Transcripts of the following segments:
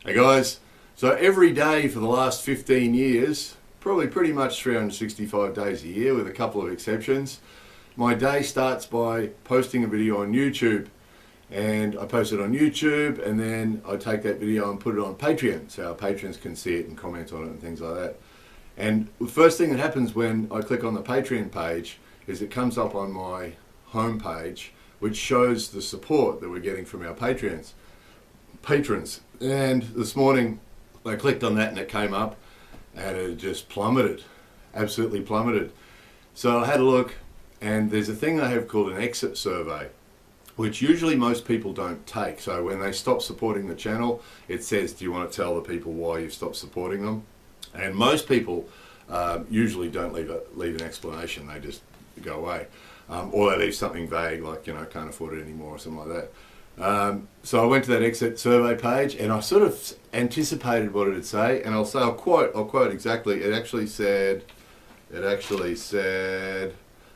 Hey guys, so every day for the last 15 years, probably pretty much 365 days a year with a couple of exceptions, my day starts by posting a video on YouTube. And I post it on YouTube and then I take that video and put it on Patreon so our patrons can see it and comment on it and things like that. And the first thing that happens when I click on the Patreon page is it comes up on my home page, which shows the support that we're getting from our patrons. And this morning I clicked on that and it came up and it just plummeted, absolutely plummeted. So I had a look, and there's a thing they have called an exit survey, which usually most people don't take. So when they stop supporting the channel, it says, do you want to tell the people why you've stopped supporting them? And most people usually don't leave an explanation, they just go away. Or they leave something vague like, can't afford it anymore or something like that. So I went to that exit survey page and I sort of anticipated what it would say, and I'll quote exactly. It actually said,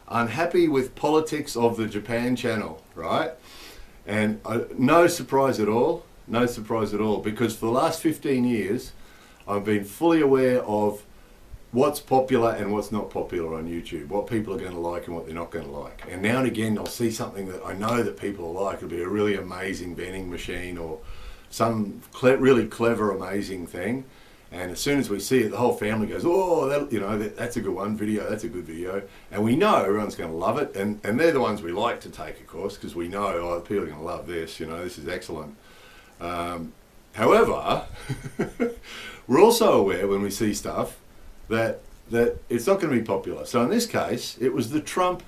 unhappy with politics of the Japan channel, right? And no surprise at all, because for the last 15 years, I've been fully aware of what's popular and what's not popular on YouTube, what people are going to like and what they're not going to like. And now and again, I'll see something that I know that people will like. It'll be a really amazing vending machine or some really clever, amazing thing. And as soon as we see it, the whole family goes, oh, that's a good one, that's a good video. And we know everyone's going to love it. And they're the ones we like to take, of course, because we know, oh, people are going to love this, this is excellent. However, we're also aware when we see stuff that it's not going to be popular. So in this case, it was the Trump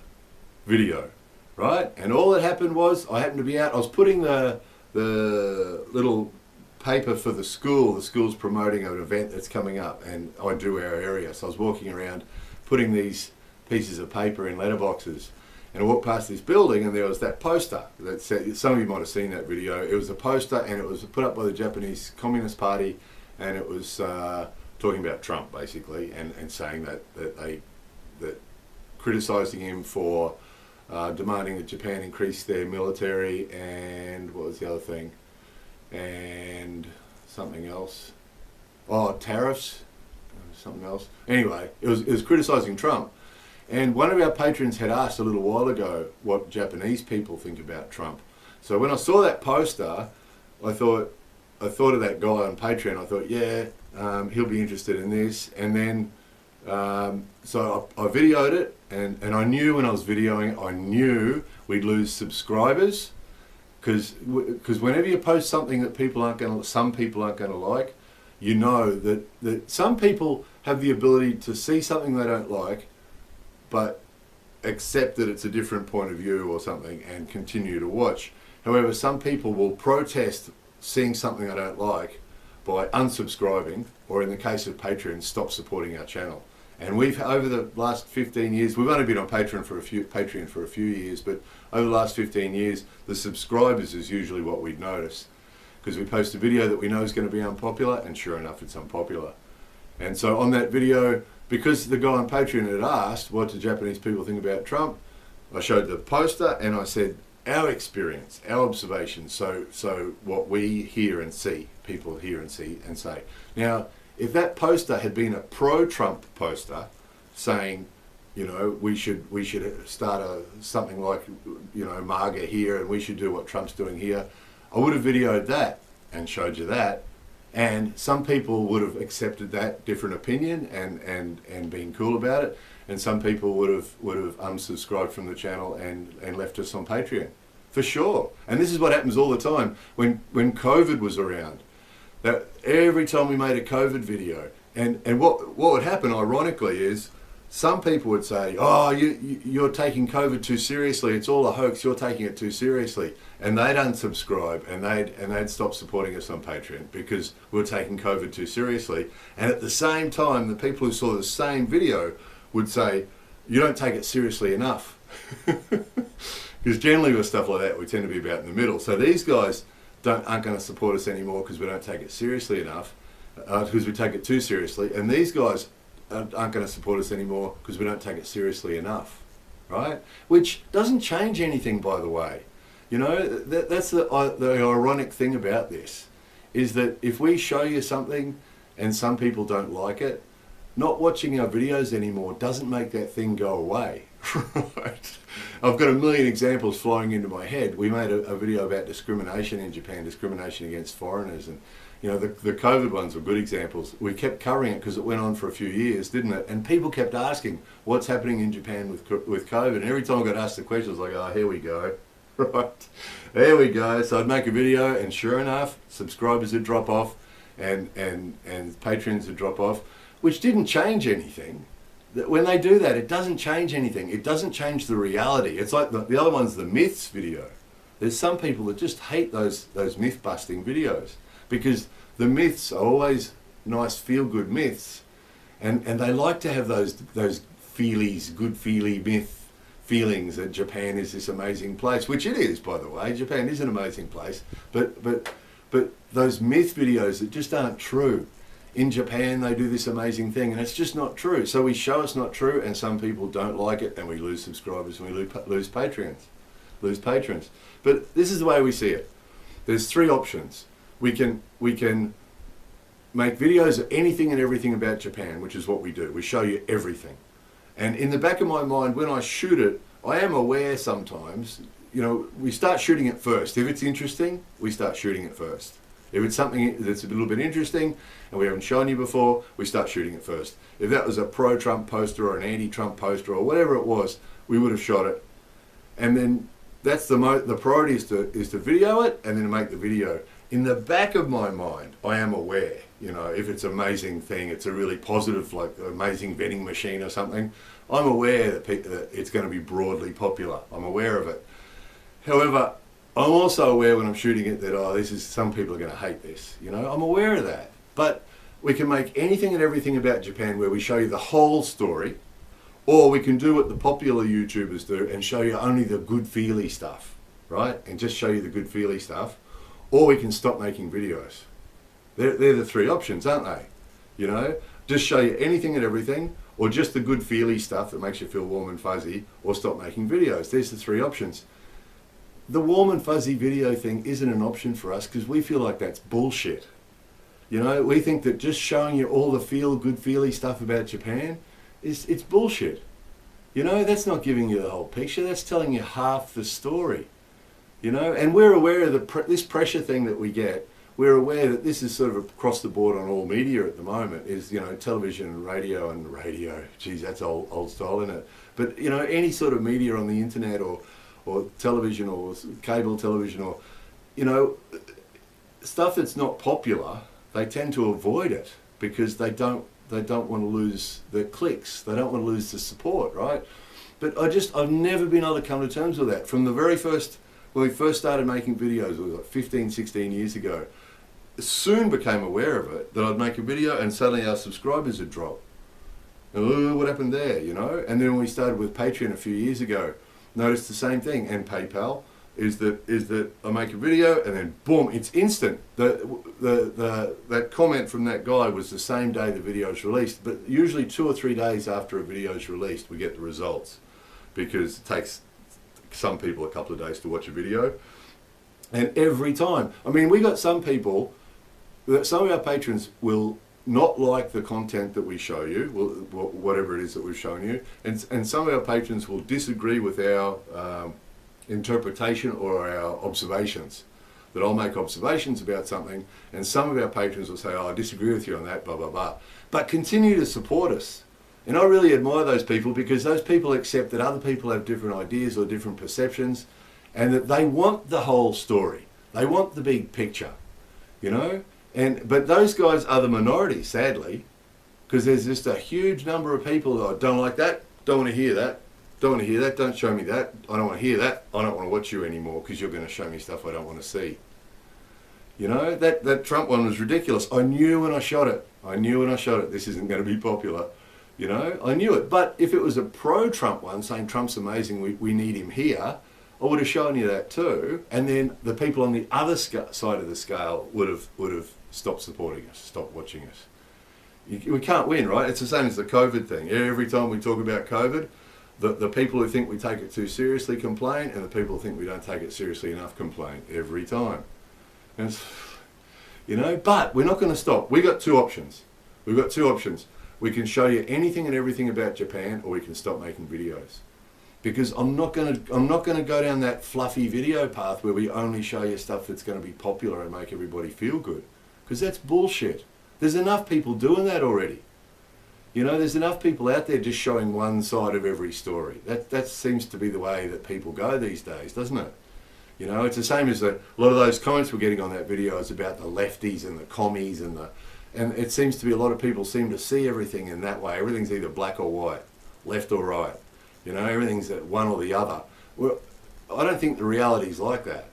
video, right? And all that happened was I happened to be out. I was putting the little paper for the school's promoting an event that's coming up, and I do our area. So I was walking around putting these pieces of paper in letterboxes, and I walked past this building and there was that poster that said, some of you might have seen that video. It was a poster and it was put up by the Japanese Communist Party, and it was talking about Trump basically, and saying that criticizing him for demanding that Japan increase their military, and what was the other thing? And something else. Oh, tariffs, something else. Anyway, it was criticizing Trump. And one of our patrons had asked a little while ago what Japanese people think about Trump. So when I saw that poster, I thought of that guy on Patreon. I thought, yeah, he'll be interested in this. And then, so I videoed it, and I knew when I was videoing, I knew we'd lose subscribers. Because whenever you post something that some people aren't going to like, you know that some people have the ability to see something they don't like, but accept that it's a different point of view or something and continue to watch. However, some people will protest seeing something they don't like by unsubscribing, or in the case of Patreon, stop supporting our channel. And we've, over the last 15 years, we've only been on Patreon for a few years, but over the last 15 years, the subscribers is usually what we'd notice. Because we post a video that we know is going to be unpopular, and sure enough, it's unpopular. And so on that video, because the guy on Patreon had asked, what do Japanese people think about Trump? I showed the poster and I said, our experience, our observations, so what we hear and see, people hear and see and say. Now, if that poster had been a pro-Trump poster saying, we should start something like, MAGA here, and we should do what Trump's doing here, I would have videoed that and showed you that, and some people would have accepted that different opinion and been cool about it, and some people would have unsubscribed from the channel and left us on Patreon, for sure. And this is what happens all the time when COVID was around. That every time we made a COVID video, and what would happen ironically is some people would say, oh, you're taking COVID too seriously, it's all a hoax, you're taking it too seriously, and they'd unsubscribe and they'd stop supporting us on Patreon because we're taking COVID too seriously. And at the same time, the people who saw the same video would say, you don't take it seriously enough. Because generally with stuff like that, we tend to be about in the middle. So these guys aren't going to support us anymore because we don't take it seriously enough, because we take it too seriously. And these guys aren't going to support us anymore because we don't take it seriously enough, right? Which doesn't change anything, by the way. That's the ironic thing about this, is that if we show you something and some people don't like it, not watching our videos anymore doesn't make that thing go away. Right? I've got a million examples flowing into my head. We made a video about discrimination in Japan, discrimination against foreigners, and you know, the COVID ones were good examples. We kept covering it because it went on for a few years, didn't it? And people kept asking, what's happening in Japan with COVID? And every time I got asked the question, I was like, oh, here we go. Right, there we go. So I'd make a video, and sure enough, subscribers would drop off, and patrons would drop off, which didn't change anything. When they do that, it doesn't change anything. It doesn't change the reality. It's like the other one's the myths video. There's some people that just hate those myth-busting videos because the myths are always nice, feel-good myths, and they like to have those feelies, good feely myth feelings that Japan is this amazing place, which it is, by the way. Japan is an amazing place, but those myth videos that just aren't true. In Japan, they do this amazing thing, and it's just not true. So we show it's not true, and some people don't like it, and we lose subscribers, and we lose patrons. But this is the way we see it. There's three options. We can make videos of anything and everything about Japan, which is what we do. We show you everything. And in the back of my mind, when I shoot it, I am aware sometimes, you know, we start shooting it first. If it's interesting, we start shooting it first. If it's something that's a little bit interesting and we haven't shown you before, we start shooting it first. If that was a pro-Trump poster or an anti-Trump poster or whatever it was, we would have shot it. And then that's the priority is to video it and then to make the video. In the back of my mind, I am aware, you know, if it's an amazing thing, it's a really positive, like amazing vending machine or something, I'm aware that it's going to be broadly popular. I'm aware of it. However, I'm also aware when I'm shooting it that, some people are going to hate this, you know, I'm aware of that. But we can make anything and everything about Japan where we show you the whole story, or we can do what the popular YouTubers do and show you only the good feely stuff, right? And just show you the good feely stuff. Or we can stop making videos. They're the three options, aren't they? You know, just show you anything and everything, or just the good feely stuff that makes you feel warm and fuzzy, or stop making videos. There's the three options. The warm and fuzzy video thing isn't an option for us because we feel like that's bullshit. You know, we think that just showing you all the good feely stuff about Japan it's bullshit. You know, that's not giving you the whole picture. That's telling you half the story. You know, and we're aware of this pressure thing that we get. We're aware that this is sort of across the board on all media at the moment, is, you know, television and radio. Geez, that's old style, isn't it? But, you know, any sort of media on the internet or television or cable television or, you know, stuff that's not popular, they tend to avoid it because they don't want to lose the clicks. They don't want to lose the support, right? But I've never been able to come to terms with that. From the very first, when we first started making videos, it was like 15, 16 years ago, soon became aware of it, that I'd make a video and suddenly our subscribers would drop. And what happened there, you know? And then when we started with Patreon a few years ago, noticed the same thing, and PayPal, is that I make a video and then boom, it's instant. That comment from that guy was the same day the video is released, but usually 2 or 3 days after a video is released, we get the results, because it takes some people a couple of days to watch a video. And every time, I mean, we got some people, some of our patrons will not like the content that we show you, whatever it is that we've shown you, and some of our patrons will disagree with our interpretation or our observations. That I'll make observations about something, and some of our patrons will say, oh, I disagree with you on that, blah, blah, blah. But continue to support us. And I really admire those people, because those people accept that other people have different ideas or different perceptions, and that they want the whole story. They want the big picture, you know? But those guys are the minority, sadly, because there's just a huge number of people that don't like that, don't want to hear that, don't want to hear that, don't show me that, I don't want to hear that, I don't want to watch you anymore because you're going to show me stuff I don't want to see. You know, that Trump one was ridiculous. I knew when I shot it, this isn't going to be popular. You know, I knew it. But if it was a pro-Trump one saying Trump's amazing, we need him here, I would have shown you that too. And then the people on the other side of the scale would have stopped supporting us, stopped watching us. We can't win, right? It's the same as the COVID thing. Every time we talk about COVID, the people who think we take it too seriously complain, and the people who think we don't take it seriously enough complain every time. And You know, but we're not going to stop. We've got two options. We've got two options. We can show you anything and everything about Japan, or we can stop making videos. Because I'm not going to go down that fluffy video path where we only show you stuff that's going to be popular and make everybody feel good. Because that's bullshit. There's enough people doing that already. You know, there's enough people out there just showing one side of every story. That seems to be the way that people go these days, doesn't it? You know, it's the same as a lot of those comments we're getting on that video is about the lefties and the commies and it seems to be a lot of people seem to see everything in that way. Everything's either black or white, left or right. You know, everything's one or the other. Well, I don't think the reality is like that.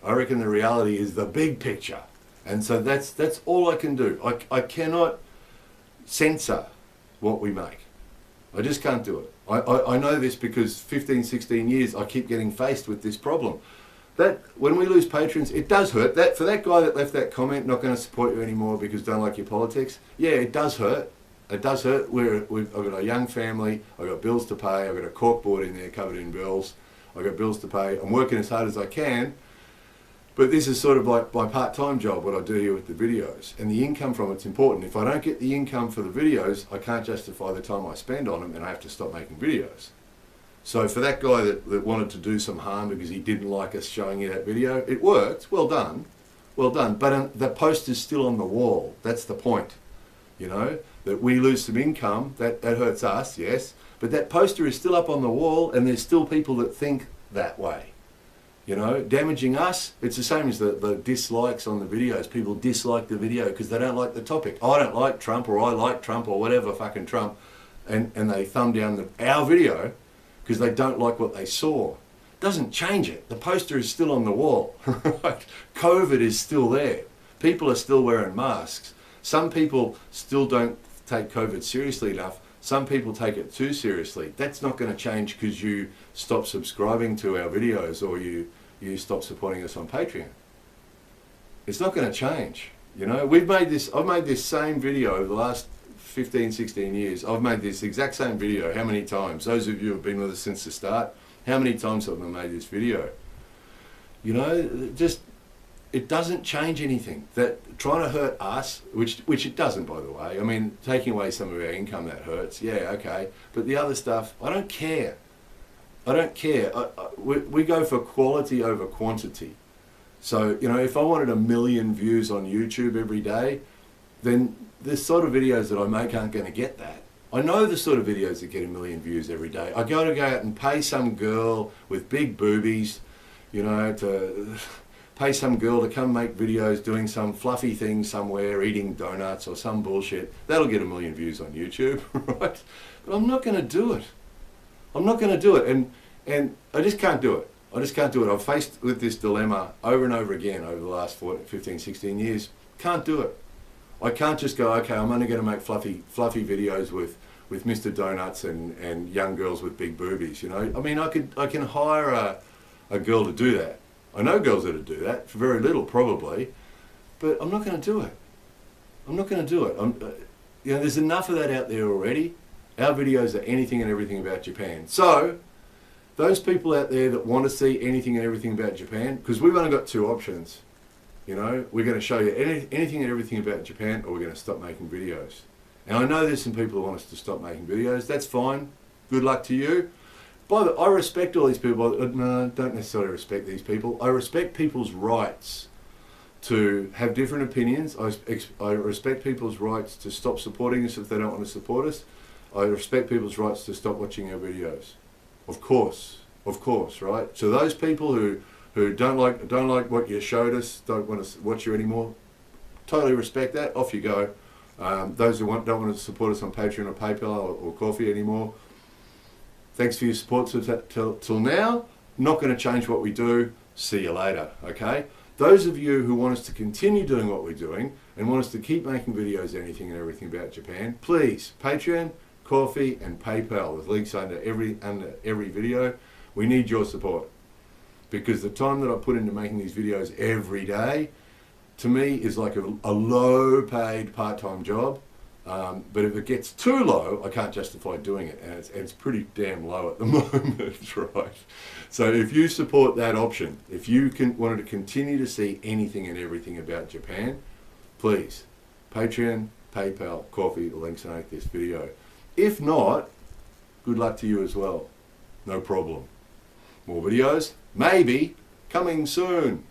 I reckon the reality is the big picture. And so that's all I can do. I cannot censor what we make. I just can't do it. I know this because 15, 16 years I keep getting faced with this problem. That when we lose patrons, it does hurt. That for that guy that left that comment, not going to support you anymore because don't like your politics. Yeah, it does hurt. It does hurt. I've got a young family. I've got bills to pay. I've got a corkboard in there covered in bills. I've got bills to pay. I'm working as hard as I can. But this is sort of like my part-time job, what I do here with the videos. And the income from it's important. If I don't get the income for the videos, I can't justify the time I spend on them and I have to stop making videos. So for that guy that wanted to do some harm because he didn't like us showing you that video, it worked. Well done. Well done. But the post is still on the wall. That's the point. You know, that we lose some income, that hurts us, yes. But that poster is still up on the wall and there's still people that think that way. You know, damaging us, it's the same as the dislikes on the videos. People dislike the video because they don't like the topic. I don't like Trump, or I like Trump, or whatever fucking Trump. And they thumb down our video because they don't like what they saw. Doesn't change it. The poster is still on the wall, right? COVID is still there. People are still wearing masks. Some people still don't take COVID seriously enough. Some people take it too seriously. That's not going to change because you stop subscribing to our videos or you stop supporting us on Patreon. It's not going to change. You know, I've made this same video over the last 15, 16 years. I've made this exact same video. How many times? Those of you who have been with us since the start, how many times have I made this video? You know, just, it doesn't change anything. That trying to hurt us, which it doesn't, by the way. I mean, taking away some of our income, that hurts. Yeah, okay. But the other stuff, I don't care. I don't care. We go for quality over quantity. So, you know, if I wanted 1 million views on YouTube every day, then the sort of videos that I make aren't going to get that. I know the sort of videos that get 1 million views every day. I go out and pay some girl with big boobies, you know, to pay some girl to come make videos doing some fluffy thing somewhere, eating donuts or some bullshit. That'll get 1 million views on YouTube, right? But I'm not going to do it. I'm not going to do it, and I just can't do it. I just can't do it. I've faced with this dilemma over and over again over the last 15, 16 years. Can't do it. I can't just go, okay, I'm only going to make fluffy videos with Mr. Donuts and young girls with big boobies, you know. I mean, I can hire a girl to do that. I know girls that do that for very little, probably, but I'm not going to do it. I'm not going to do it. You know, there's enough of that out there already. Our videos are anything and everything about Japan. So, those people out there that want to see anything and everything about Japan, because we've only got two options. You know, we're going to show you anything and everything about Japan, or we're going to stop making videos. And I know there's some people who want us to stop making videos. That's fine. Good luck to you. I respect all these people. No, I don't necessarily respect these people. I respect people's rights to have different opinions. I respect people's rights to stop supporting us if they don't want to support us. I respect people's rights to stop watching our videos. Of course, right? So those people who don't like what you showed us, don't want to watch you anymore, totally respect that. Off you go. Those who don't want to support us on Patreon or PayPal or Ko-fi anymore, thanks for your support till now. Not going to change what we do. See you later, okay? Those of you who want us to continue doing what we're doing and want us to keep making videos, anything and everything about Japan, please, Patreon, Ko-fi and PayPal. There's links under every video. We need your support, because the time that I put into making these videos every day, to me, is like a low-paid part-time job. But if it gets too low, I can't justify doing it, and it's pretty damn low at the moment, right? So if you support that option, if you wanted to continue to see anything and everything about Japan, please, Patreon, PayPal, coffee, the links underneath this video. If not, good luck to you as well. No problem. More videos, maybe, coming soon.